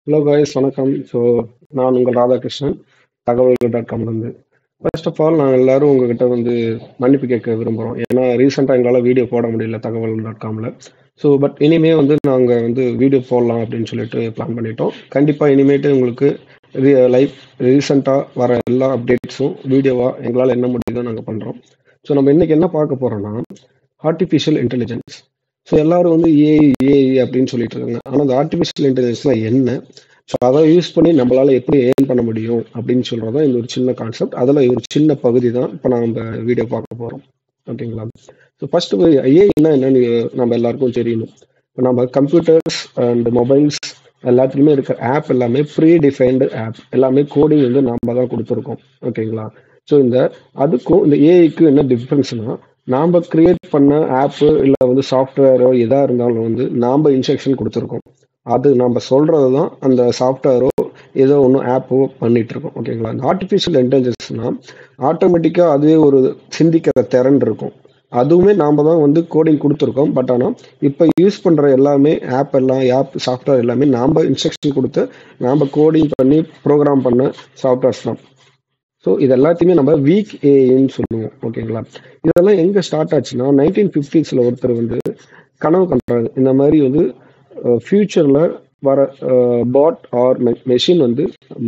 Hello guys, வணக்கம். So நான் உங்கள் ராதாகிருஷ்ணன், தகவல்கள்.comலேருந்து. ஃபர்ஸ்ட் ஆஃப் ஆல், நாங்கள் எல்லாரும் உங்ககிட்ட மன்னிப்பு கேட்க விரும்புகிறோம். ஏன்னா ரீசெண்டாக எங்களால் வீடியோ போட முடியல தகவல்.comல. ஸோ பட் இனிமே நாங்கள் வீடியோ போடலாம் அப்படின்னு சொல்லிட்டு பிளான் பண்ணிட்டோம். கண்டிப்பாக இனிமேட்டு உங்களுக்கு லைவ் ரீசெண்டாக வர எல்லா அப்டேட்ஸும் வீடியோவாக எங்களால் என்ன முடியுதோ நாங்கள் பண்ணுறோம். ஸோ நம்ம இன்னைக்கு என்ன பார்க்க போகிறோம்னா ஆர்டிஃபிஷியல் இன்டெலிஜென்ஸ். ஸோ எல்லாரும் ஏஐ ஏஐ அப்படின்னு சொல்லிட்டு இருக்காங்க. ஆனால் அந்த ஆர்டிஃபிஷியல் இன்டெலிஜென்ஸ்லாம் என்ன, ஸோ அதை யூஸ் பண்ணி நம்மளால எப்படி ஏர்ன் பண்ண முடியும் அப்படின்னு சொல்றதா இந்த ஒரு சின்ன கான்செப்ட். அதில் ஒரு சின்ன பகுதி தான் இப்போ நம்ம வீடியோ பார்க்க போகிறோம். ஓகேங்களா? ஸோ ஃபர்ஸ்ட் ஏஐனா என்னன்னு நம்ம எல்லாருக்கும் தெரியணும். இப்போ நம்ம கம்ப்யூட்டர்ஸ் அண்ட் மொபைல்ஸ் எல்லாத்துலேயுமே இருக்கிற ஆப் எல்லாமே ப்ரீ டிஃபைன்டு ஆப், எல்லாமே கோடிங் நாம தான் கொடுத்துருக்கோம். ஓகேங்களா? ஸோ அதுக்கும் இந்த ஏஐக்கும் என்ன டிஃப்ரென்ஸ்னா, நாம் கிரியேட் பண்ண ஆப்பு இல்லை சாஃப்ட்வேரோ எதாக இருந்தாலும் நாம் இன்ஸ்ட்ரக்ஷன் கொடுத்துருக்கோம். அது நம்ம சொல்கிறது தான் அந்த சாஃப்ட்வேரோ ஏதோ ஒன்று ஆப்போ பண்ணிட்டு இருக்கோம். ஓகேங்களா? இந்த ஆர்டிஃபிஷியல் இன்டெலிஜென்ஸ்னா ஆட்டோமேட்டிக்காக அதுவே ஒரு சிந்திக்கிற திறன் இருக்கும். அதுவுமே நாம் தான் கோடிங் கொடுத்துருக்கோம். பட் ஆனால் இப்போ யூஸ் பண்ணுற எல்லாமே ஆப் சாஃப்ட்வேர் எல்லாமே நாம் இன்ஸ்ட்ரக்ஷன் கொடுத்து நாம் கோடிங் பண்ணி ப்ரோக்ராம் பண்ண சாஃப்ட்வேர்ஸ் தான். ஸோ இது எல்லாத்தையுமே நம்ம வீக் ஏஐன்னு சொல்லுவோம். ஓகேங்களா? இதெல்லாம் எங்கே ஸ்டார்ட் ஆச்சுன்னா 1950s ஒருத்தர் கனவு கண்டாரு. இந்த மாதிரி ஃபியூச்சரில் வர பாட் ஆர் மெஷின்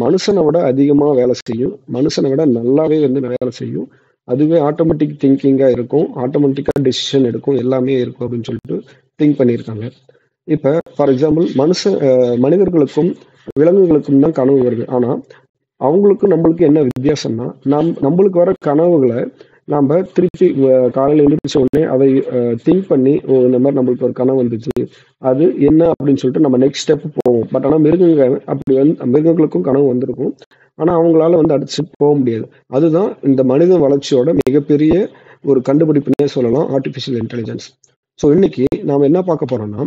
மனுஷனை விட அதிகமாக வேலை செய்யும், மனுஷனை விட நல்லாவே வேலை செய்யும், அதுவே ஆட்டோமேட்டிக் திங்கிங்காக இருக்கும், ஆட்டோமேட்டிக்காக டெசிஷன் எடுக்கும், எல்லாமே இருக்கும் அப்படின்னு சொல்லிட்டு திங்க் பண்ணியிருக்காங்க. இப்போ ஃபார் எக்ஸாம்பிள் மனிதர்களுக்கும் விலங்குகளுக்கும் தான் கனவு வருது. ஆனால் அவங்களுக்கும் நம்மளுக்கு என்ன வித்தியாசம்னா, நம்மளுக்கு வர கனவுகளை நாம் திருப்பி காலையில் எழுந்திரிச்ச உடனே அதை திங்க் பண்ணி, இந்த மாதிரி நம்மளுக்கு ஒரு கனவு வந்துச்சு, அது என்ன அப்படின்னு சொல்லிட்டு நம்ம நெக்ஸ்ட் ஸ்டெப் போவோம். பட் ஆனால் மிருகங்களுக்கும் கனவு வந்திருக்கும், ஆனால் அவங்களால அடுத்த ஸ்டெப் போக முடியாது. அதுதான் இந்த மனித வளர்ச்சியோட மிகப்பெரிய ஒரு கண்டுபிடிப்புன்னே சொல்லலாம், ஆர்டிஃபிஷியல் இன்டெலிஜென்ஸ். ஸோ இன்னைக்கு நாம் என்ன பார்க்க போறோம்னா,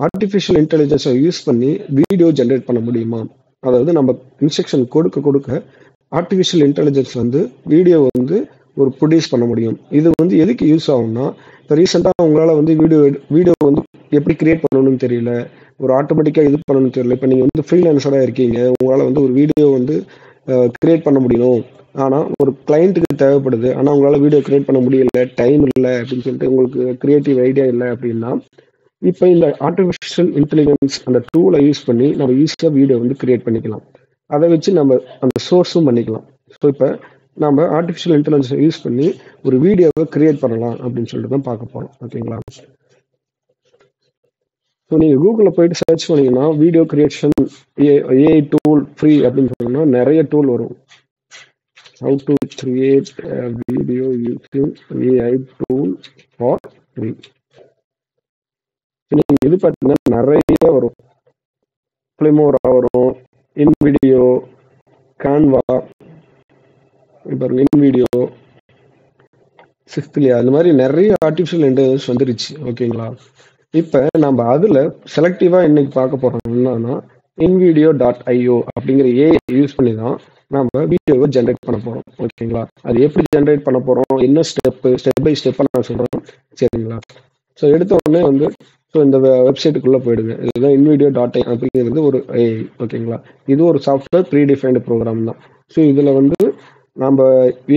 ஆர்டிஃபிஷியல் இன்டெலிஜென்ஸை யூஸ் பண்ணி வீடியோ ஜென்ரேட் பண்ண முடியுமா? அதாவது நம்ம இன்ஸ்ட்ரக்ஷன் கொடுக்க கொடுக்க ஆர்டிஃபிஷியல் இன்டெலிஜென்ஸ் வீடியோ ஒரு ப்ரொடியூஸ் பண்ண முடியும். இது எதுக்கு யூஸ் ஆகும்னா, இப்போ ரீசெண்டாக உங்களால் வீடியோ எப்படி கிரியேட் பண்ணணும்னு தெரியல, ஒரு ஆட்டோமேட்டிக்காக இது பண்ணணும்னு தெரியல. இப்போ நீங்கள் ஃப்ரீலான்சராக இருக்கீங்க, உங்களால் ஒரு வீடியோ கிரியேட் பண்ண முடியணும், ஆனால் ஒரு கிளைண்ட்டுக்கு தேவைப்படுது, ஆனால் உங்களால் வீடியோ கிரியேட் பண்ண முடியல, டைம் இல்லை அப்படின்னு சொல்லிட்டு உங்களுக்கு கிரியேட்டிவ் ஐடியா இல்லை அப்படின்னா, இப்போ இந்த ஆர்டிஃபிஷியல் இன்டெலிஜென்ஸ் அந்த டூலை யூஸ் பண்ணி நம்ம ஈஸியாக வீடியோ கிரியேட் பண்ணிக்கலாம். அதை வச்சு நம்ம அந்த சோர்ஸும் பண்ணிக்கலாம். ஸோ இப்போ நம்ம ஆர்டிஃபிஷியல் இன்டெலிஜென்ஸை யூஸ் பண்ணி ஒரு வீடியோவை கிரியேட் பண்ணலாம் அப்படின்னு சொல்லிட்டு தான் பார்க்க போகிறோம். ஓகேங்களா? ஸோ நீங்கள் கூகுளில் போயிட்டு சர்ச் பண்ணீங்கன்னா video creation AI tool free அப்படின்னு சொன்னீங்கன்னா நிறைய டூல் வரும். How to create video using AI tool for free. நீங்கள் இது பார்த்தீங்கன்னா நிறைய வரும். ஃபிலிமோரா வரும், இன்விடியோ, கேன்வா, இப்போ இன்விடியோ, சிக்ஸ்த்லியா, இந்த மாதிரி நிறைய ஆர்டிஃபிஷியல் இன்டெலிஜென்ஸ் வந்துருச்சு. ஓகேங்களா? இப்போ நம்ம அதில் செலக்டிவாக இன்னைக்கு பார்க்க போகிறோம் என்னன்னா, InVideo.io அப்படிங்கிற ஏஐ யூஸ் பண்ணி தான் நம்ம வீடியோவை ஜென்ரேட் பண்ண போகிறோம். ஓகேங்களா? அது எப்படி ஜென்ரேட் பண்ண போகிறோம், என்ன ஸ்டெப் பை ஸ்டெப்பாக நான் சொல்கிறேன். சரிங்களா? ஸோ எடுத்த உடனே ஸோ இந்த வெப்சைட்டுக்குள்ளே போயிடுங்க. இதுதான் InVideo.io அப்படிங்கிறது ஒரு ஏஐ. ஓகேங்களா? இது ஒரு சாஃப்ட்வேர் ப்ரீ டிஃபைன்டு ப்ரோக்ராம் தான். ஸோ இதில் நம்ம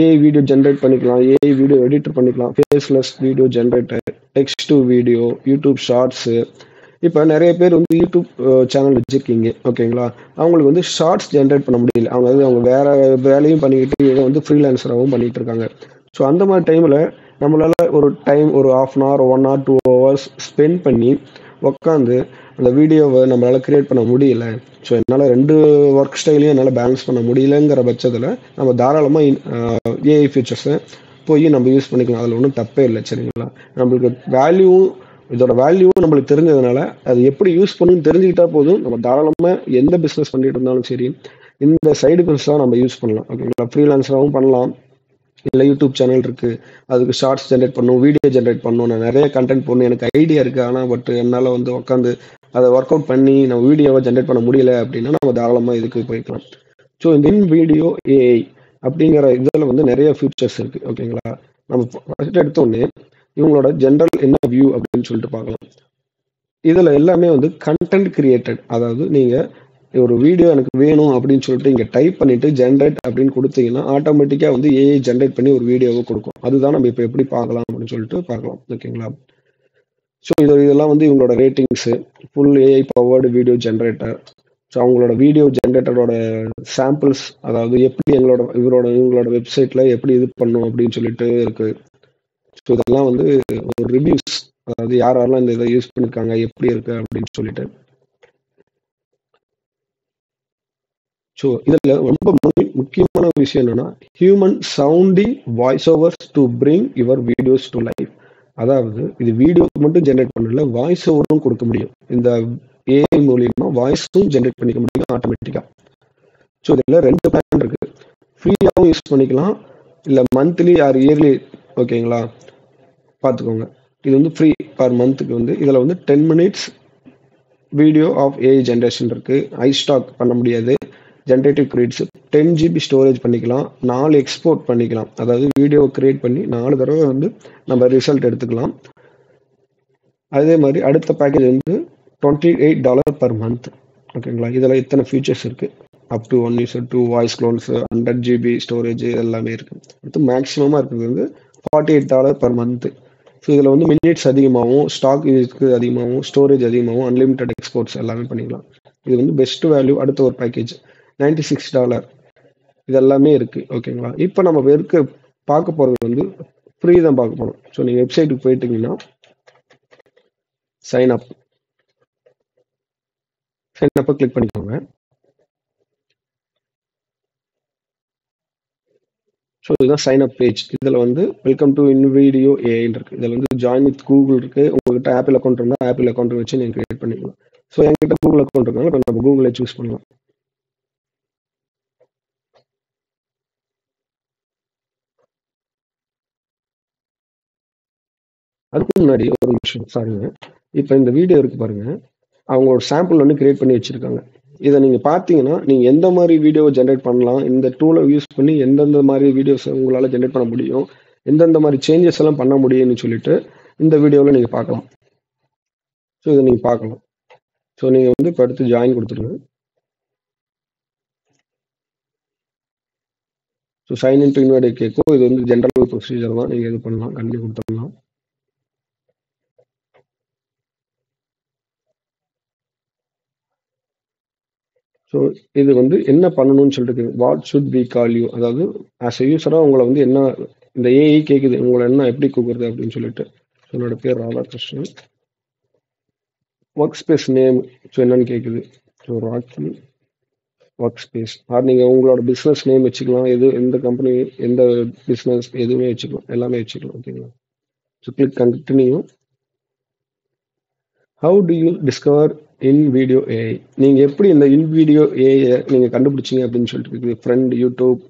ஏஐ வீடியோ ஜென்ரேட் பண்ணிக்கலாம், ஏஐ வீடியோ எடிட்டர் பண்ணிக்கலாம், faceless video generator, text to video, YouTube shorts. இப்போ நிறைய பேர் யூடியூப் சேனல் வச்சுருக்கீங்க. ஓகேங்களா? அவங்களுக்கு ஷார்ட்ஸ் ஜென்ரேட் பண்ண முடியல. அவங்க வேற வேலையும் பண்ணிக்கிட்டு இதை ஃப்ரீலான்சராகவும் பண்ணிகிட்டு இருக்காங்க. ஸோ அந்த மாதிரி டைமில் நம்மளால் ஒரு 1/2 hour 1 or 2 hours ஸ்பெண்ட் பண்ணி உட்காந்து அந்த வீடியோவை நம்மளால் கிரியேட் பண்ண முடியல. ஸோ என்னால் 2 ஒர்க் ஸ்டைலையும் என்னால் பேலன்ஸ் பண்ண முடியலங்கிற பட்சத்தில் நம்ம தாராளமாக ஏஐ ஃபீச்சர்ஸை போய் நம்ம யூஸ் பண்ணிக்கலாம். அதில் ஒன்றும் தப்பே இல்லை. சரிங்களா? நம்மளுக்கு இதோட வேல்யூவும் நம்மளுக்கு தெரிஞ்சதுனால அது எப்படி யூஸ் பண்ணணும்னு தெரிஞ்சுக்கிட்டா போதும். நம்ம தாராளமாக எந்த பிஸ்னஸ் பண்ணிட்டு இருந்தாலும் சரி, இந்த சைடு பிஸ்னஸாக நம்ம யூஸ் பண்ணலாம். ஓகேங்களா? ஃப்ரீலான்ஸராகவும் பண்ணலாம், இல்லை யூடியூப் சேனல் இருக்குது, அதுக்கு ஷார்ட்ஸ் ஜென்ரேட் பண்ணணும், வீடியோ ஜென்ரேட் பண்ணணும், நான் நிறைய கண்டென்ட் போடணும், எனக்கு ஐடியா இருக்குது, ஆனால் பட் என்னால் உட்காந்து அதை ஒர்க் அவுட் பண்ணி நம்ம வீடியோவை ஜென்ரேட் பண்ண முடியல அப்படின்னா நம்ம தாராளமாக இதுக்கு போய்க்கலாம். ஸோ இந்த InVideo ஏஐ அப்படிங்கிற இதில் நிறைய ஃபியூச்சர்ஸ் இருக்குது. ஓகேங்களா? நம்ம ஃபர்ஸ்ட் எடுத்தோடனே இவங்களோட ஜென்ரல் என்ன வியூ அப்படின்னு சொல்லிட்டு பார்க்கலாம். இதில் எல்லாமே கண்டென்ட் கிரியேட்டட், அதாவது நீங்கள் ஒரு வீடியோ எனக்கு வேணும் அப்படின்னு சொல்லிட்டு இங்கே டைப் பண்ணிட்டு ஜென்ரேட் அப்படின்னு கொடுத்தீங்கன்னா ஆட்டோமேட்டிக்காக வந்து ஏஐ ஜென்ரேட் பண்ணி ஒரு வீடியோவை கொடுக்கும். அதுதான் நம்ம இப்போ எப்படி பார்க்கலாம் அப்படின்னு சொல்லிட்டு பார்க்கலாம். ஓகேங்களா? ஸோ இதெல்லாம் வந்து இவங்களோட ratings, full AI powered video generator. So அவங்களோட வீடியோ ஜென்ரேட்டரோட சாம்பிள்ஸ், அதாவது எப்படி இவங்களோட வெப்சைட்டில் எப்படி இது பண்ணும் அப்படின்னு சொல்லிட்டு இருக்கு. ஸோ இதெல்லாம் வந்து ஒரு ரிவ்யூஸ், அதாவது யாரெல்லாம் இந்த இதை யூஸ் பண்ணியிருக்காங்க, எப்படி இருக்கு அப்படின்னு சொல்லிட்டு. ஸோ இதில் ரொம்ப முக்கியமான விஷயம் என்னன்னா, human sounding voice overs to bring your videos to life. அதாவது இது வீடியோ மட்டும் ஜென்ரேட் பண்ணல, வாய்ஸ் ஓவரும் கொடுக்க முடியும். இந்த ஏஐ மூலியமா வாய்ஸும் ஜென்ரேட் பண்ணிக்க முடியும் ஆட்டோமேட்டிக்கா. ஸோ இதில் 2 பிளான் இருக்கு. ஃப்ரீயாகவும் யூஸ் பண்ணிக்கலாம், இல்லை மந்த்லி ஆர் இயர்லி. ஓகேங்களா? பார்த்துக்கோங்க. இது வந்து ஃப்ரீ பர் மந்த்துக்கு வந்து இதில் வந்து 10 minutes video of AI generation இருக்கு. ஐஸ்டாக் பண்ண முடியாது. ஜென்ரேட்டிவ் கிரியேட்ஸ் 10 GB ஸ்டோரேஜ் பண்ணிக்கலாம், 4 எக்ஸ்போர்ட் பண்ணிக்கலாம். அதாவது வீடியோ கிரியேட் பண்ணி 4 தடவை வந்து நம்ம ரிசல்ட் எடுத்துக்கலாம். அதே மாதிரி அடுத்த பேக்கேஜ் வந்து $28 per month. ஓகேங்களா? இதில் இத்தனை ஃபீச்சர்ஸ் இருக்கு. Up to 1:2 voice clones, 100 GB storage எல்லாமே இருக்கு. அடுத்து மேக்ஸிமமாக இருக்கிறது வந்து $48 per month. ஸோ இதில் வந்து மினிட்ஸ் அதிகமாகவும், ஸ்டாக் இதுக்கு அதிகமாகவும், ஸ்டோரேஜ் அதிகமாகவும், அன்லிமிட்டட் எக்ஸ்போர்ட்ஸ் எல்லாமே பண்ணிக்கலாம். இது வந்து பெஸ்ட் வேல்யூ. அடுத்த ஒரு பேக்கேஜ் $96. இது எல்லாமே இருக்கு. ஓகேங்களா? இப்போ நம்ம பார்க்க போகிறது வந்து ஃப்ரீ தான் பார்க்க போகிறோம். ஸோ நீங்கள் வெப்சைட்டுக்கு போயிட்டீங்கன்னா சைன் அப் கிளிக் பண்ணிக்கோங்க. ஸோ இதுதான் சைன் அப் பேஜ். இதில் வந்து வெல்கம் டு இன்விடியோ ஏஐன்னு இருக்கு. இதில் வந்து ஜாயின் வித் கூகுள் இருக்கு. உங்ககிட்ட ஆப்பிள் அக்கௌண்ட் இருந்தால் ஆப்பிள் அக்கௌண்ட் வச்சு நீங்கள் கிரியேட் பண்ணிக்கலாம். ஸோ என்கிட்ட கூகுள் அக்கௌண்ட் இருக்காங்க, இப்போ நம்ம கூகுளை சூஸ் பண்ணலாம். அதுக்கு முன்னாடி ஒரு நிமிஷம் சாரிங்க. இப்போ இந்த வீடியோ இருக்கு பாருங்க, அவங்க ஒரு சாம்பிள் வந்து கிரியேட் பண்ணி வச்சிருக்காங்க. இதை நீங்க பார்த்தீங்கன்னா நீங்க எந்த மாதிரி வீடியோ ஜென்ரேட் பண்ணலாம், இந்த டூலை யூஸ் பண்ணி எந்தெந்த மாதிரி வீடியோஸ் உங்களால ஜென்ரேட் பண்ண முடியும், எந்தெந்த மாதிரி சேஞ்சஸ் எல்லாம் பண்ண முடியும்னு சொல்லிட்டு இந்த வீடியோவில் நீங்க பார்க்கலாம். ஸோ இதை நீங்க பார்க்கலாம். ஸோ நீங்க வந்து இப்போ அடுத்து ஜாயின் கொடுத்துருங்க. So sign in to invite கேட்கும். இது வந்து ஜென்ரல் ப்ரொசீஜர் தான், நீங்க இது பண்ணலாம், கண்டிப்பாக கொடுத்துடலாம். ஸோ இது வந்து என்ன பண்ணணும்னு சொல்லிட்டு, what should be call you, அதாவது ஆஸ் எ யூஸராக உங்களை வந்து என்ன இந்த ஏஐ கேட்குது, உங்களை என்ன எப்படி கூப்பிடுறது அப்படின்னு சொல்லிட்டு. என்னோட பேர் Radhakrishnan. Work space name so என்னன்னு கேட்குது. So Rocky work space. Or நீங்கள் உங்களோட பிஸ்னஸ் நேம் வச்சுக்கலாம், எந்த கம்பெனி, எந்த பிஸ்னஸ் எதுவுமே வச்சுக்கலாம், எல்லாமே வச்சுக்கலாம். ஓகேங்களா? So click continue. How do you discover in video AI. நீங்கள் எப்படி இந்த இன் வீடியோ ஏஐ நீங்கள் கண்டுபிடிச்சிங்க அப்படின்னு சொல்லிட்டு இருக்குது. Friend, YouTube,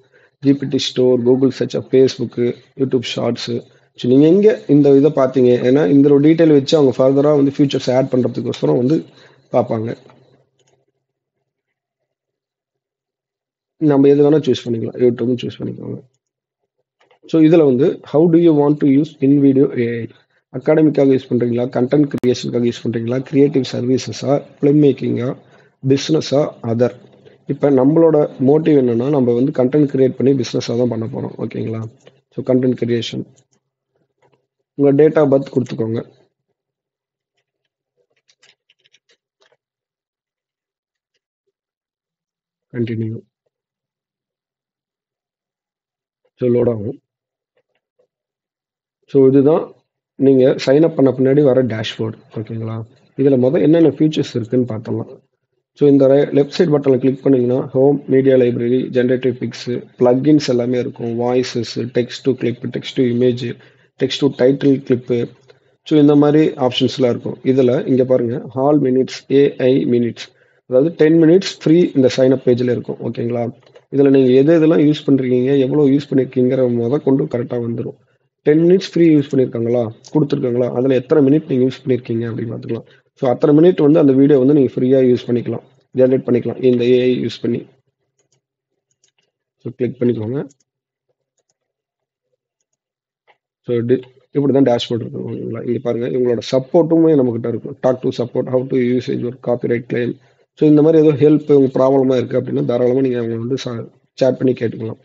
GPT store, Google search, Facebook, YouTube shorts. So நீங்கள் எங்கே இந்த இதை பார்த்தீங்க, ஏன்னா இந்த ஒரு டீட்டெயில் வச்சு அவங்க ஃபர்தராக வந்து ஃபியூச்சர்ஸ் ஆட் பண்ணுறதுக்கோசரம் வந்து பார்ப்பாங்க. நம்ம எது வேணால் சூஸ் பண்ணிக்கலாம், யூடியூப்னு சூஸ் பண்ணிக்கோங்க. ஸோ இதில் வந்து how do you want to use in video AI. அகாடமிக்காக யூஸ் பண்ணுறீங்களா, கண்டென்ட் கிரியேஷனுக்காக யூஸ் பண்ணுறீங்களா, கிரியேட்டிவ் சர்வீசஸா, ஃபிலிம் மேக்கிங்கா, பிஸ்னஸா, அதர். இப்போ நம்மளோட மோட்டிவ் என்னன்னா, நம்ம வந்து கண்டென்ட் கிரியேட் பண்ணி பிஸ்னஸாக தான் பண்ண போகிறோம். ஓகேங்களா? So content creation. உங்கள் டேட் ஆஃப் பர்த் கொடுத்துக்கோங்க. கண்டினியூ. ஸோ லோட் ஆகும். ஸோ இதுதான் நீங்கள் சைன் அப் பண்ண பின்னாடி வர டேஷ்போர்டு. ஓகேங்களா? இதில் என்னென்ன ஃபீச்சர்ஸ் இருக்குன்னு பார்த்தலாம். ஸோ இந்த லெஃப்ட் சைட் பட்டனில் கிளிக் பண்ணிங்கன்னா home, media library, generative pics, plugins எல்லாமே இருக்கும். Voices, text to clip, text to image, text to title clip. So இந்த மாதிரி ஆப்ஷன்ஸ்லாம் இருக்கும். இதில் இங்கே பாருங்கள், ஆல் மினிட்ஸ், ஏஐ மினிட்ஸ், அதாவது 10 minutes ஃப்ரீ இந்த சைன் அப் பேஜில் இருக்கும். ஓகேங்களா? இதில் நீங்கள் எதெல்லாம் யூஸ் பண்ணுறீங்க, எவ்வளோ யூஸ் பண்ணியிருக்கீங்கிற கொண்டு கரெக்டாக வந்துடும். 10 minutes ஃப்ரீ யூஸ் பண்ணியிருக்காங்களா, கொடுத்துருக்காங்களா, அதில் எத்தனை மினிட் நீங்கள் யூஸ் பண்ணியிருக்கீங்க அப்படின்னு பார்த்துக்கலாம். ஸோ அத்தனை மினிட் வந்து அந்த வீடியோ வந்து நீங்கள் ஃப்ரீயாக யூஸ் பண்ணிக்கலாம், ஜென்ரேட் பண்ணிக்கலாம் இந்த ஏஐ யூஸ் பண்ணி. ஸோ கிளிக் பண்ணிக்கோங்க. ஸோ இப்படி தான் டேஷ்போர்ட் இருக்கும். ஓகேங்களா? இங்கே பாருங்கள், இவங்களோட சப்போர்ட்டுமே நம்மக்கிட்ட இருக்கும். Talk to support, how to use your copyright claim, so இந்த மாதிரி ஏதோ ஹெல்ப் உங்கள் ப்ராப்ளமாக இருக்குது அப்படின்னா தாராளமாக நீங்கள் அவங்க வந்து சேட் பண்ணி கேட்டுக்கலாம்.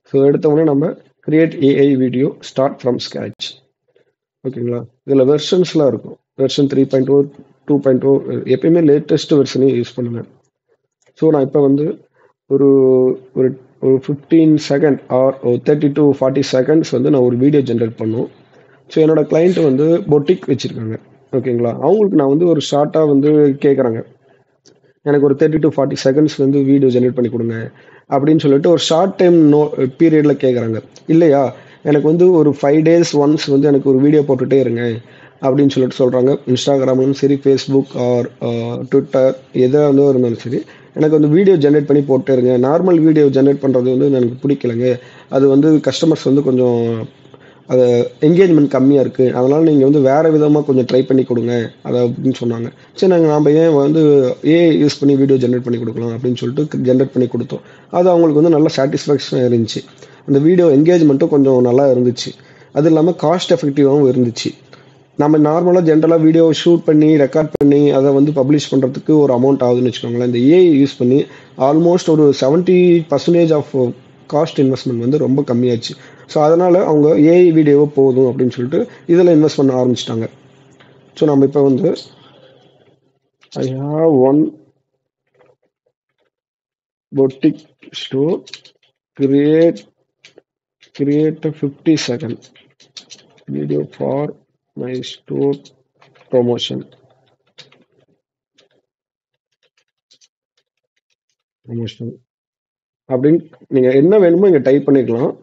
ஸோ எடுத்தவொடனே நம்ம create AI video start from scratch. ஓகேங்களா, இதில் வெர்ஷன்ஸ்லாம் இருக்கும். வெர்ஷன் 3.0 2.0 எப்பயுமே லேட்டஸ்ட் வெர்ஷனையும் யூஸ் பண்ணுவேன். ஸோ நான் இப்போ வந்து ஒரு ஒரு ஒரு 15 செகண்ட் ஆர் 30 to 40 செகண்ட்ஸ் வந்து நான் ஒரு வீடியோ ஜென்ரேட் பண்ணும். ஸோ என்னோட கிளைண்ட் வந்து பொட்டிக் வச்சுருக்காங்க. ஓகேங்களா, அவங்களுக்கு நான் வந்து ஒரு ஷார்ட்டாக வந்து கேட்குறாங்க, எனக்கு ஒரு 30 to 40 செகண்ட்ஸ் வந்து வீடியோ ஜென்ரேட் பண்ணி கொடுங்க அப்படின்னு சொல்லிட்டு ஒரு ஷார்ட் டைம் பீரியடில் கேட்குறாங்க. இல்லையா, எனக்கு வந்து ஒரு 5 days ஒன்ஸ் வந்து எனக்கு ஒரு வீடியோ போட்டுகிட்டே இருங்க அப்படின்னு சொல்லிட்டு சொல்கிறாங்க. இன்ஸ்டாகிராம்லும் சரி, ஃபேஸ்புக் ஆர் ட்விட்டர் எதாக வந்து இருந்தாலும் சரி, எனக்கு வந்து வீடியோ ஜென்ரேட் பண்ணி போட்டே இருங்க. நார்மல் வீடியோ ஜென்ரேட் பண்ணுறது வந்து எனக்கு பிடிக்கலைங்க, அது வந்து கஸ்டமர்ஸ் வந்து கொஞ்சம் அது என்கேஜ்மெண்ட் கம்மியாக இருக்குது, அதனால் நீங்கள் வந்து வேறு விதமாக கொஞ்சம் ட்ரை பண்ணி கொடுங்க அதை அப்படின்னு சொன்னாங்க. சரி, நாம் ஏன் வந்து ஏஐ யூஸ் பண்ணி வீடியோ ஜென்ரேட் பண்ணி கொடுக்கலாம் அப்படின்னு சொல்லிட்டு ஜென்ரேட் பண்ணி கொடுத்தோம். அது அவங்களுக்கு வந்து நல்ல சாட்டிஸ்ஃபேக்ஷனாக இருந்துச்சு. அந்த வீடியோ என்கேஜ்மெண்ட்டும் கொஞ்சம் நல்லா இருந்துச்சு. அது இல்லாமல் காஸ்ட் எஃபெக்டிவாகவும் இருந்துச்சு. நம்ம நார்மலாக ஜென்ரலாக வீடியோ ஷூட் பண்ணி ரெக்கார்ட் பண்ணி அதை வந்து பப்ளிஷ் பண்ணுறதுக்கு ஒரு அமௌண்ட் ஆகுதுன்னு வச்சுக்கோங்களேன். இந்த ஏஐ யூஸ் பண்ணி ஆல்மோஸ்ட் ஒரு 70% ஆஃப் காஸ்ட் இன்வெஸ்ட்மெண்ட் வந்து ரொம்ப கம்மியாச்சு. ஸோ அதனால் அவங்க ஏஐ வீடியோவோ போதும் அப்படின்னு சொல்லிட்டு இதில் இன்வெஸ்ட் பண்ண ஆரம்பிச்சிட்டாங்க. ஸோ நம்ம இப்போ வந்து I have one boutique store, create a 50 second video for my store promotion அப்படின்னு நீங்கள் என்ன வேணுமோ இங்கே டைப் பண்ணிக்கலாம்.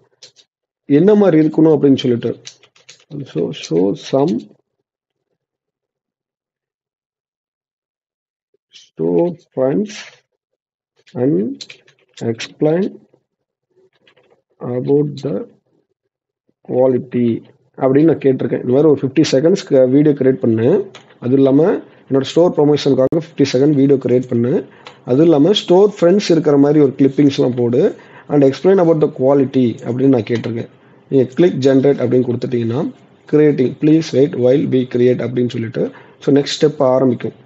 என்ன மாதிரி இருக்கணும் அப்படின்னு சொல்லிட்டு show some store friends and explain about the quality அப்படின்னு நான் கேட்டிருக்கேன். இந்த மாதிரி ஒரு 50 செகண்ட்ஸ் வீடியோ கிரியேட் பண்ணு. அதுவும் இல்லாமல் என்னோட ஸ்டோர் ப்ரொமோஷனுக்காக 50 செகண்ட் வீடியோ கிரியேட் பண்ணு. அதுவும் இல்லாமல் ஸ்டோர் ஃப்ரெண்ட்ஸ் இருக்கிற மாதிரி ஒரு கிளிப்பிங்ஸ்லாம் போடு and explain about the quality அப்படின்னு நான் கேட்டிருக்கேன். நீங்கள் கிளிக் ஜென்ரேட் அப்படின்னு கொடுத்துட்டிங்கன்னா creating please wait while be create அப்படின்னு சொல்லிட்டு ஸோ நெக்ஸ்ட் ஸ்டெப் ஆரம்பிக்கும்.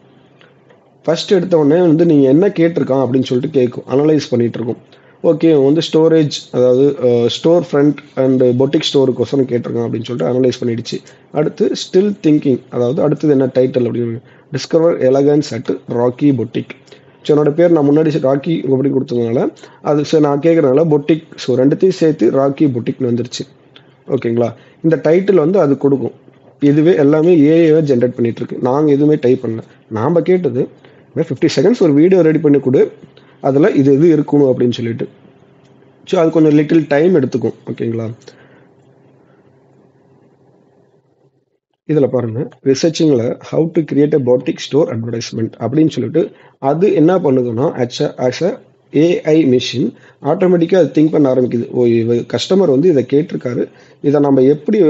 ஃபர்ஸ்ட் எடுத்த உடனே வந்து நீங்கள் என்ன கேட்டிருக்கான் அப்படின்னு சொல்லிட்டு கேட்கும், அனலைஸ் பண்ணிட்டு இருக்கும். ஓகே, வந்து ஸ்டோரேஜ், அதாவது ஸ்டோர் ஃப்ரண்ட் அண்ட் பொட்டிக் ஸ்டோருக்கோசரம் கேட்டிருக்கான் அப்படின்னு சொல்லிட்டு அனலைஸ் பண்ணிடுச்சு. அடுத்து ஸ்டில் திங்கிங், அதாவது அடுத்தது என்ன டைட்டில் அப்படின்னு, discover elegance at Rakhi boutique. So என்னோட பேர் நான் முன்னாடி ராக்கி அப்படி கொடுத்ததுனால அது சரி நான் கேட்குறதுனால பொட்டிக், ஸோ ரெண்டுத்தையும் சேர்த்து ராக்கி பொட்டிக்னு வந்துருச்சு. ஓகேங்களா, இந்த டைட்டில் வந்து அது கொடுக்கும். இதுவே எல்லாமே ஏஐ ஜென்ரேட் பண்ணிட்டு இருக்கு, நாங்கள் எதுவுமே டைப் பண்ணல. நாம் கேட்டது 50 செகண்ட்ஸ் ஒரு வீடியோ ரெடி பண்ணி கொடு, அதில் இது இது இருக்கணும் அப்படின்னு சொல்லிட்டு. ஸோ அது கொஞ்சம் லிட்டில் டைம் எடுத்துக்கும். ஓகேங்களா, இதில் பாருங்கள் ரிசர்ச்சிங்கில் how to create a boutique store advertisement அப்படின்னு சொல்லிட்டு அது என்ன பண்ணுதுன்னா ஆஸ் அ ஏஐ மிஷின் ஆட்டோமேட்டிக்காக அது திங்க் பண்ண ஆரம்பிக்குது. ஓ, கஸ்டமர் வந்து இதை கேட்டிருக்காரு, இதை நம்ம எப்படி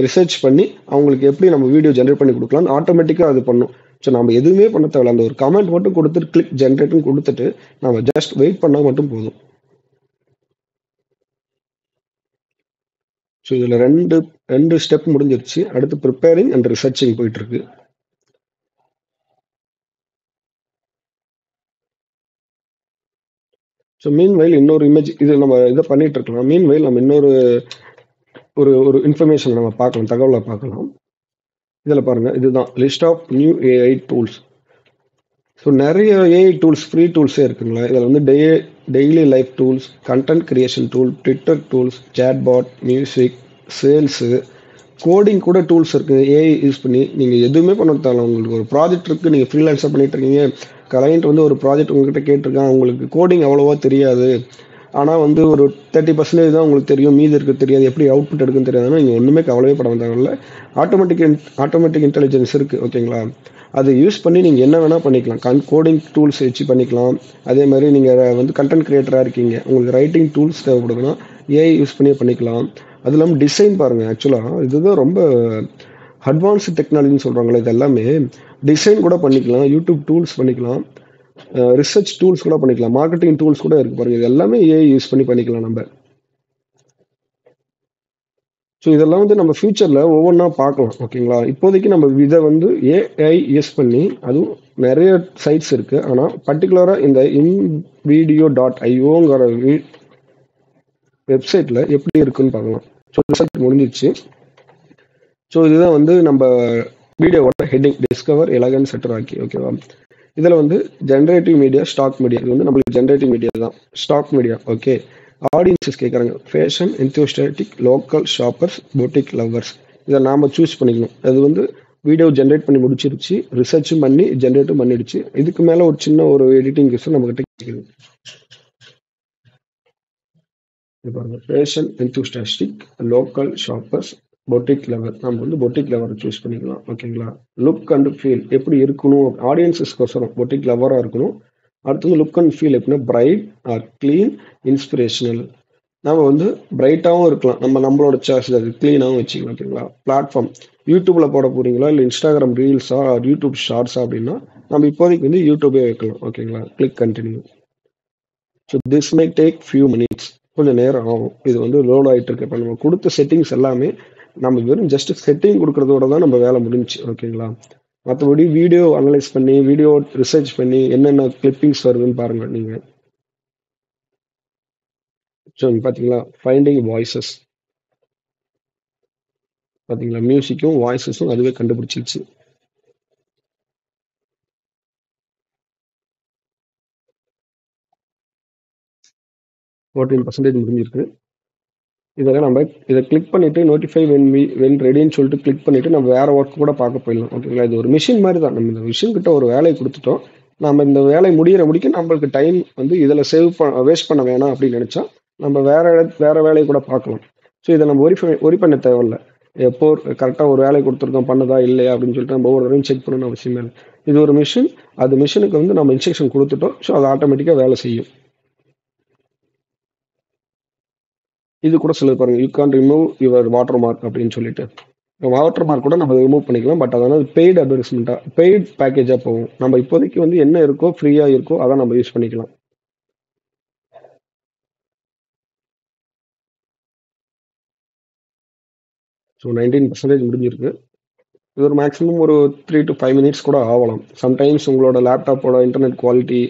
ரிசர்ச் பண்ணி அவங்களுக்கு எப்படி நம்ம வீடியோ ஜென்ரேட் பண்ணி கொடுக்கலாம்னு ஆட்டோமேட்டிக்காக அது பண்ணும். ஸோ நம்ம எதுவுமே பண்ண தேவையில்ல, அந்த ஒரு கமெண்ட் மட்டும் கொடுத்துட்டு கிளிக் ஜென்ரேட்னு கொடுத்துட்டு நம்ம ஜஸ்ட் வெயிட் பண்ணால் மட்டும் போதும். ஸோ இதில் ரெண்டு ஸ்டெப் முடிஞ்சிருச்சு. அடுத்து ப்ரிப்பேரிங் அண்ட் ரிசர்ச்சிங் போயிட்டு இருக்கு. ஸோ மீன் வயல் இன்னொரு இமேஜ் இது நம்ம இதை பண்ணிட்டு இருக்கலாம். மீன் வயல் நம்ம இன்னொரு ஒரு இன்ஃபர்மேஷன் நம்ம பார்க்கலாம், தகவலை பார்க்கலாம். இதில் பாருங்கள், இதுதான் list of new AI tools. So நிறைய ஏஐ டூல்ஸ், ஃப்ரீ டூல்ஸே இருக்குங்களா. இதில் வந்து daily life tools, content creation tool, Twitter tools, chatbot, music, sales, coding கூட டூல்ஸ் இருக்குது. ஏஐ யூஸ் பண்ணி நீங்கள் எதுவுமே பண்ண தேவையில்ல. உங்களுக்கு ஒரு ப்ராஜெக்ட் இருக்குது, நீங்கள் ஃப்ரீலான்ஸாக பண்ணிட்டு இருக்கீங்க, கிளைண்ட் வந்து ஒரு ப்ராஜெக்ட் உங்ககிட்ட கேட்டிருக்கான், உங்களுக்கு கோடிங் அவ்வளோவா தெரியாது, ஆனால் வந்து ஒரு 30% தான் உங்களுக்கு தெரியும், மீதி இருக்க தெரியாது, எப்படி அவுட்புட் எடுக்குன்னு தெரியாதுன்னா நீங்கள் ஒன்றுமே கவலையே பட தேவையில்ல. ஆட்டோமேட்டிக் இன்டெலிஜென்ஸ் இருக்குது. ஓகேங்களா, அதை யூஸ் பண்ணி நீங்கள் என்ன வேணால் பண்ணிக்கலாம். கோடிங் டூல்ஸ் வச்சு பண்ணிக்கலாம். அதே மாதிரி நீங்கள் வந்து கண்டென்ட் கிரியேட்டராக இருக்கீங்க, உங்களுக்கு ரைட்டிங் டூல்ஸ் தேவைப்படுதுன்னா ஏஐ யூஸ் பண்ணி பண்ணிக்கலாம். அது இல்லாமல் டிசைன் பாருங்கள், ஆக்சுவலாக இதுதான் ரொம்ப அட்வான்ஸ்டு டெக்னாலஜின்னு சொல்கிறாங்களே, இது எல்லாமே டிசைன் கூட பண்ணிக்கலாம், யூடியூப் டூல்ஸ் பண்ணிக்கலாம், ரிசர்ச் டூல்ஸ் கூட பண்ணிக்கலாம், மார்க்கெட்டிங் டூல்ஸ் கூட இருக்குது பாருங்கள். இது எல்லாமே ஏஐ யூஸ் பண்ணி பண்ணிக்கலாம் நம்ம. ஸோ இதெல்லாம் வந்து நம்ம ஃபியூச்சரில் ஒவ்வொன்றா பார்க்கலாம். ஓகேங்களா, இப்போதைக்கு நம்ம இதை வந்து ஏஐ யூஸ் பண்ணி அதுவும் நிறைய சைட்ஸ் இருக்கு. ஆனால் பர்டிகுலராக இந்த invideo.ioங்கிற வெப்சைட்ல எப்படி இருக்குன்னு பார்க்கலாம். ஸோ ரிசல்ட் முடிஞ்சிச்சு. ஸோ இதுதான் வந்து நம்ம வீடியோவோட ஹெட்டிங், டிஸ்கவர் எலகன்ஸ் செட்டர் ஆக்கி. ஓகேவா? இதில் வந்து ஜென்ரேட்டிவ் மீடியா, ஸ்டாக் மீடியா. இது வந்து நம்மளுக்கு ஜென்ரேட்டிவ் மீடியா தான். Stock media okay. ஆடியன்ஸஸ் கேட்குறாங்க, fashion enthusiastic, local shoppers, boutique lovers. இதை நாம் சூஸ் பண்ணிக்கணும். அது வந்து வீடியோ ஜென்ரேட் பண்ணி முடிச்சிருச்சு, ரிசர்ச்சும் பண்ணி ஜென்ரேட்டும் பண்ணிடுச்சு. இதுக்கு மேலே ஒரு சின்ன ஒரு எடிட்டிங் கிட்ட நம்மகிட்ட கேட்குது. இது பாருங்க, fashion enthusiastic, local shoppers, boutique lever. நம்ம வந்து பொட்டிக் லெவரை சூஸ் பண்ணிக்கலாம். ஓகேங்களா? லுக் அண்ட் ஃபீல் எப்படி இருக்கணும், ஆடியன்ஸஸ்க்கோசரம் பொட்டிக் லெவராக இருக்கணும். அடுத்தது லுக் அண்ட் ஃபீல் எப்படின்னா பிரைட் ஆர் க்ளீன், இன்ஸ்பிரேஷனல். நம்ம வந்து பிரைட்டாகவும் இருக்கலாம், நம்மளோட சாய்ஸ், அது க்ளீனாகவும் வச்சுக்கலாம். ஓகேங்களா? பிளாட்ஃபார்ம் யூடியூப்ல போட போறீங்களா, இல்லை இன்ஸ்டாகிராம் ரீல்ஸா, யூடியூப் ஷார்ட்ஸா அப்படின்னா நம்ம இப்போதைக்கு வந்து யூடியூபே வைக்கலாம். ஓகேங்களா? Click continue. So this may take few minutes. கொஞ்சம் நேரம் ஆகும். இது வந்து லோட் ஆகிட்டு இருக்கு. இப்போ நம்ம கொடுத்த செட்டிங்ஸ் எல்லாமே நம்ம வெறும் ஜஸ்ட் செட்டிங் கொடுக்கறதோட தான் நம்ம வேலை முடிஞ்சு. ஓகேங்களா? மற்றபடி வீடியோ அனலைஸ் பண்ணி, வீடியோ ரிசர்ச் பண்ணி என்னென்ன கிளிப்பிங்ஸ் வருதுன்னு பாருங்க நீங்க. ஸோ பார்த்தீங்களா, ஃபைண்டிங் வாய்ஸஸ் பார்த்தீங்களா, மியூசிக்கும் வாய்ஸஸும் அதுவே கண்டுபிடிச்சிருச்சு. %14 முடிஞ்சிருக்கு. இதெல்லாம் நம்ம இதை கிளிக் பண்ணிட்டு நோட்டிஃபை வென் ரெடின்னு சொல்லிட்டு கிளிக் பண்ணிட்டு நம்ம வேற ஒர்க் கூட பார்க்க போயிடலாம். ஓகேங்களா? இது ஒரு மிஷின் மாதிரி தான். நம்ம இந்த மிஷின் கிட்ட ஒரு வேலையை கொடுத்துட்டோம். நம்ம இந்த வேலை முடிக்க நம்மளுக்கு டைம் வந்து இதில் வேஸ்ட் பண்ண வேணாம் அப்படின்னு நினைச்சா நம்ம வேற வேலையை கூட பார்க்கலாம். ஸோ இதை நம்ம ஒரி பண்ண தேவையில்லை. எப்போ கரெக்டாக ஒரு வேலை கொடுத்துருக்கோம், பண்ணுதா இல்லையா அப்படின்னு சொல்லிட்டு நம்ம ஒவ்வொரு தடவையும் செக் பண்ணணும் அவசியமே இல்லை. இது ஒரு மிஷின். அது மிஷினுக்கு வந்து நம்ம இன்ஸ்ட்ரக்ஷன் கொடுத்துட்டோம். ஸோ அது ஆட்டோமேட்டிக்காக வேலை செய்யும். இது கூட சிலர் பாருங்க, you can remove your water mark அப்படின்னு சொல்லிட்டு, வாட்டர் மார்க் கூட நம்ம ரிமூவ் பண்ணிக்கலாம். பட் அதனால பெய்டு அட்வர்டைஸ்மெண்ட்டா, பெய்ட் பேக்கேஜா போகும். நம்ம இப்போதைக்கு வந்து என்ன இருக்கோ, ஃப்ரீயா இருக்கோ அதான் நம்ம யூஸ் பண்ணிக்கலாம். ஸோ 19% முடிஞ்சிருக்கு. இது ஒரு மேக்ஸிமம் ஒரு 3 to 5 மினிட்ஸ் கூட ஆகலாம். சம்டைம்ஸ் உங்களோட லேப்டாப்போட இன்டர்நெட் குவாலிட்டி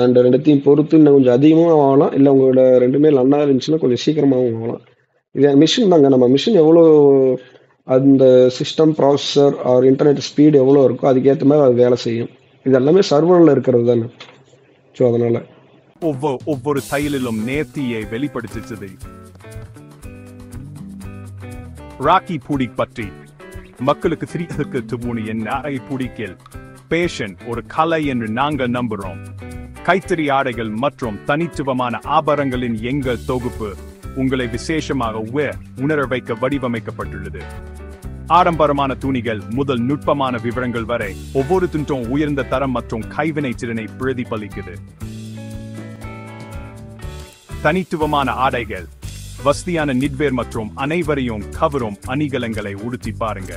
அண்ட் ரெண்டுத்தையும் பொறுத்து இன்னும் கொஞ்சம் அதிகமாகவும் ஆகலாம், இல்லை உங்களோட ரெண்டுமே நல்லா இருந்துச்சுன்னா கொஞ்சம் சீக்கிரமாகவும் ஆகலாம். இது மிஷின் தாங்க. நம்ம மிஷின் எவ்வளோ அந்த system processor or internet speed எவ்வளோ இருக்கோ அதுக்கேற்ற மாதிரி அது வேலை செய்யும். இது எல்லாமே சர்வரில் இருக்கிறது தானே. ஸோ அதனால ஒவ்வொரு தையலிலும் நேர்த்தியை வெளிப்படுத்திச்சது. ராக்கி பூடிக் பற்றி மக்களுக்கு சிறிதற்கு துமுனி என் பூடிக்கில் பேஷன் ஒரு கலை என்று நாங்கள் நம்புகிறோம். கைத்தறி ஆடைகள் மற்றும் தனித்துவமான ஆபரணங்களின் எங்கள் தொகுப்பு உங்களை விசேஷமாக உணர வைக்க வடிவமைக்கப்பட்டுள்ளது. ஆடம்பரமான துணிகள் முதல் நுட்பமான விவரங்கள் வரை ஒவ்வொரு துண்டும் உயர்ந்த தரம் மற்றும் கைவினை திறனை பிரதிபலிக்குது. தனித்துவமான ஆடைகள், வசதியான நிட்வேர் மற்றும் அனைவரையும் கவரும் அணிகலன்களை உடுத்தி பாருங்க.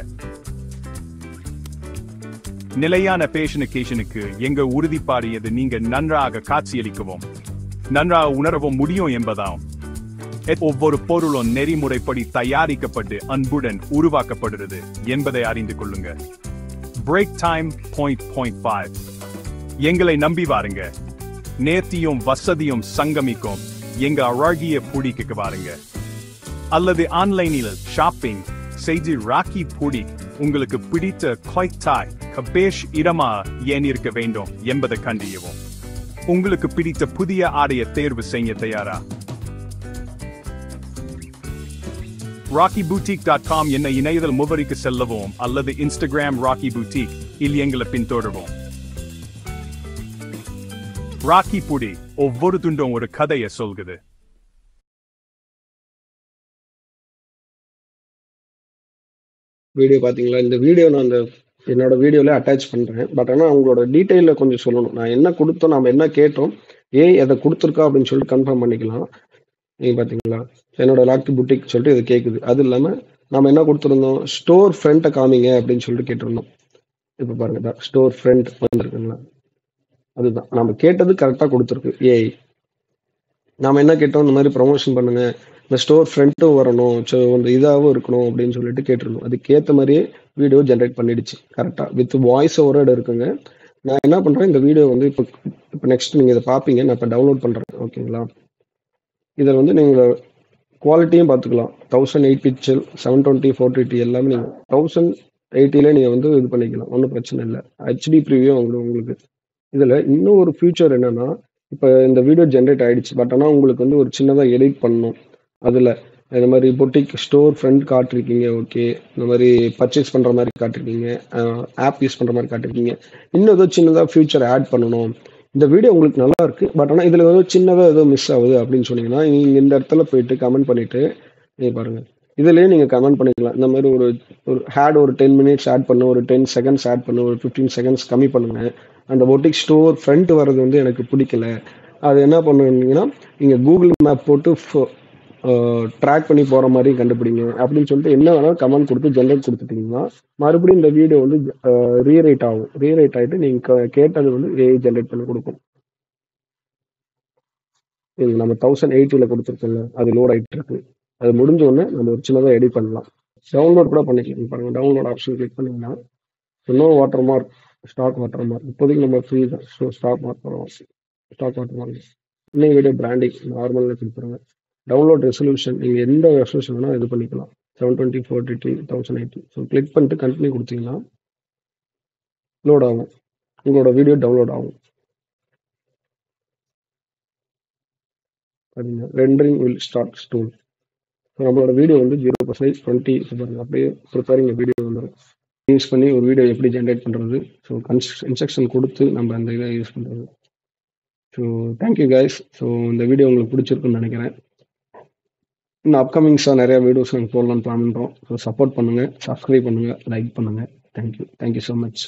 நிலையான பேஷனுக்கு எங்க உறுதிப்பாடியது நீங்க நன்றாக காட்சியளிக்கவும் நன்றாக உணரவும் முடியும் என்பதாகும். ஒவ்வொரு பொருளும் நெறிமுறைப்படி தயாரிக்கப்பட்டு அன்புடன் உருவாக்கப்படுகிறது என்பதை அறிந்து கொள்ளுங்க. பிரேக் டைம் .5 எங்களை நம்பி வாருங்க. நேர்த்தியும் வசதியும் சங்கமிக்கும் எங்க அழகிய பூடிக்கு வாருங்க. அல்லது ஆன்லைனில் ஷாப்பிங் செய்து ராக்கி பூடி உங்களுக்கு பிடித்த கொய்தாய் கபேஷ் இடமா ஏன் இருக்க வேண்டும் என்பதை கண்டியவும். உங்களுக்கு பிடித்த புதிய ஆடைய தேர்வு செய்ய தயாரா? rockyboutique.com என்ன இணையதள முகவரிக்கு செல்லவும் அல்லது இன்ஸ்டாகிராம் ராக்கி பூட்டிக் இல் எங்களை பின்தொடரவும். ராக்கி பூடி ஒவ்வொரு துண்டும் ஒரு கதையை சொல்குது. வீடியோ பார்த்தீங்களா? இந்த வீடியோ நான் என்னோட வீடியோவில் அட்டாச் பண்ணுறேன். பட் ஆனால் அவங்களோட டீட்டெயிலில் கொஞ்சம் சொல்லணும். நான் என்ன கொடுத்தோம், நம்ம என்ன கேட்டோம், எதை கொடுத்துருக்கா அப்படின்னு சொல்லிட்டு கன்ஃபார்ம் பண்ணிக்கலாம். நீங்கள் பார்த்தீங்களா, என்னோட ராக்கி பூட்டிக் சொல்லிட்டு இது கேட்குது. அது இல்லாமல் நம்ம என்ன கொடுத்துருந்தோம், ஸ்டோர் ஃப்ரண்ட்டை காமிங்க அப்படின்னு சொல்லிட்டு கேட்டிருந்தோம். இப்போ பாருங்க, ஸ்டோர் ஃப்ரண்ட் வந்துருக்குங்களா, அதுதான் நம்ம கேட்டது கரெக்டாக கொடுத்துருக்கு. நாம என்ன கேட்டோம், இந்த மாதிரி ப்ரமோஷன் பண்ணுங்க, இந்த ஸ்டோர் ஃப்ரண்ட்டும் வரணும், ஸோ வந்து இதாகவும் இருக்கணும் அப்படின்னு சொல்லிட்டு கேட்டிருந்தோம். அதுக்கேற்ற மாதிரியே வீடியோ ஜென்ரேட் பண்ணிடுச்சு கரெக்டாக. வித் வாய்ஸ் ஓவரோட இருக்குங்க. நான் என்ன பண்ணுறேன், இந்த வீடியோ வந்து இப்போ நெக்ஸ்ட் நீங்கள் இதை பார்ப்பீங்க. நான் இப்போ டவுன்லோட் பண்ணுறேன். ஓகேங்களா? இதில் வந்து நீங்கள் குவாலிட்டியும் பார்த்துக்கலாம். 1008 பிக்சல் 720 480 எல்லாமே நீங்கள் 1080 நீங்கள் வந்து இது பண்ணிக்கலாம். ஒன்றும் பிரச்சனை இல்லை. ஹெச்டி ப்ரீவியூ உங்களுக்கு. இதில் இன்னும் ஒரு ஃபியூச்சர் என்னன்னா, இப்போ இந்த வீடியோ ஜென்ரேட் ஆயிடுச்சு. பட் ஆனால் உங்களுக்கு வந்து ஒரு சின்னதாக எடிட் பண்ணணும். அதில் இந்த மாதிரி பொட்டிக் ஸ்டோர் ஃப்ரண்ட் காட்டிருக்கீங்க. ஓகே, இந்த மாதிரி பர்ச்சேஸ் பண்ணுற மாதிரி காட்டிருக்கீங்க, ஆப் யூஸ் பண்ணுற மாதிரி காட்டிருக்கீங்க. இன்னும் ஏதோ சின்னதாக ஃபியூச்சர் ஆட் பண்ணணும். இந்த வீடியோ உங்களுக்கு நல்லா இருக்கு. பட் ஆனால் இதில் ஏதோ சின்னதாக ஏதோ மிஸ் ஆகுது அப்படின்னு சொன்னீங்கன்னா, நீங்கள் இந்த இடத்துல போயிட்டு கமெண்ட் பண்ணிட்டு நீங்கள் பாருங்க. இதுலேயே நீங்கள் கமெண்ட் பண்ணிக்கலாம். இந்த மாதிரி ஒரு ஒரு 10 மினிட்ஸ் ஆட் பண்ணு, ஒரு 10 செகண்ட்ஸ் ஆட் பண்ணு, ஒரு 15 செகண்ட்ஸ் கம்மி பண்ணுங்க. அந்த பொட்டிக் ஸ்டோர் ஃப்ரண்ட் வர்றது வந்து எனக்கு பிடிக்கல. அது என்ன பண்ணுவீங்கன்னா, நீங்கள் கூகுள் மேப் போட்டு ட்ராக் பண்ணி போகிற மாதிரி கண்டுபிடிங்க அப்படின்னு சொல்லிட்டு என்ன வேணாலும் கமெண்ட் கொடுத்து ஜென்ரேட் கொடுத்துட்டீங்கன்னா, மறுபடியும் இந்த வீடியோ வந்து ரீரைட் ஆகும். ரீரைட் ஆகிட்டு நீங்கள் கேட்டது வந்து ஏஐ ஜென்ரேட் பண்ணி கொடுக்கும். இது நம்ம 1080 கொடுத்துருக்கோங்க, அது லோட் ஆகிட்டு இருக்கு. அது முடிஞ்ச உடனே நம்ம ஒரு சின்னதாக எடிட் பண்ணலாம். டவுன்லோட் கூட பண்ணிக்கலாம். பாருங்க, டவுன்லோட் ஆப்ஷன் கிளிக் பண்ணிங்கன்னா no watermark, stock watermark. இப்போதைக்கு நம்ம ஃப்ரீ தான். So stock watermark. இன்னும் வீடியோ பிராண்டிங் நார்மலாக கொடுத்துருங்க. டவுன்லோட் ரெசல்யூஷன் நீங்கள் எந்த ரெசல்யூஷன் வேணால் இது பண்ணிக்கலாம். 720 480 1080. ஸோ கிளிக் பண்ணிட்டு கண்டினியூ கொடுத்தீங்கன்னா லோட் ஆகும். உங்களோட வீடியோ டவுன்லோட் ஆகும். பார்த்தீங்கன்னா ரெண்டரிங் வில் ஸ்டார்ட் ஸ்டூன். ஸோ நம்மளோட வீடியோ வந்து 0% 20 பாருங்க, அப்படியே ப்ரிப்பேரிங் வீடியோ வந்துடும். யூஸ் பண்ணி ஒரு வீடியோ எப்படி ஜென்ரேட் பண்ணுறது, ஸோ இன்ஸ்ட்ரக்ஷன் கொடுத்து நம்ம அந்த இதை யூஸ் பண்ணுறது. So thank you guys. ஸோ இந்த வீடியோ உங்களுக்கு பிடிச்சிருக்குன்னு நினைக்கிறேன். இன்னும் அப்கமிங்ஸாக நிறைய வீடியோஸ் நாங்கள் போடலான்னு பிளான் பண்ணுறோம். ஸோ சப்போர்ட் பண்ணுங்கள், சப்ஸ்கிரைப் பண்ணுங்கள், லைக் பண்ணுங்கள். Thank you so much.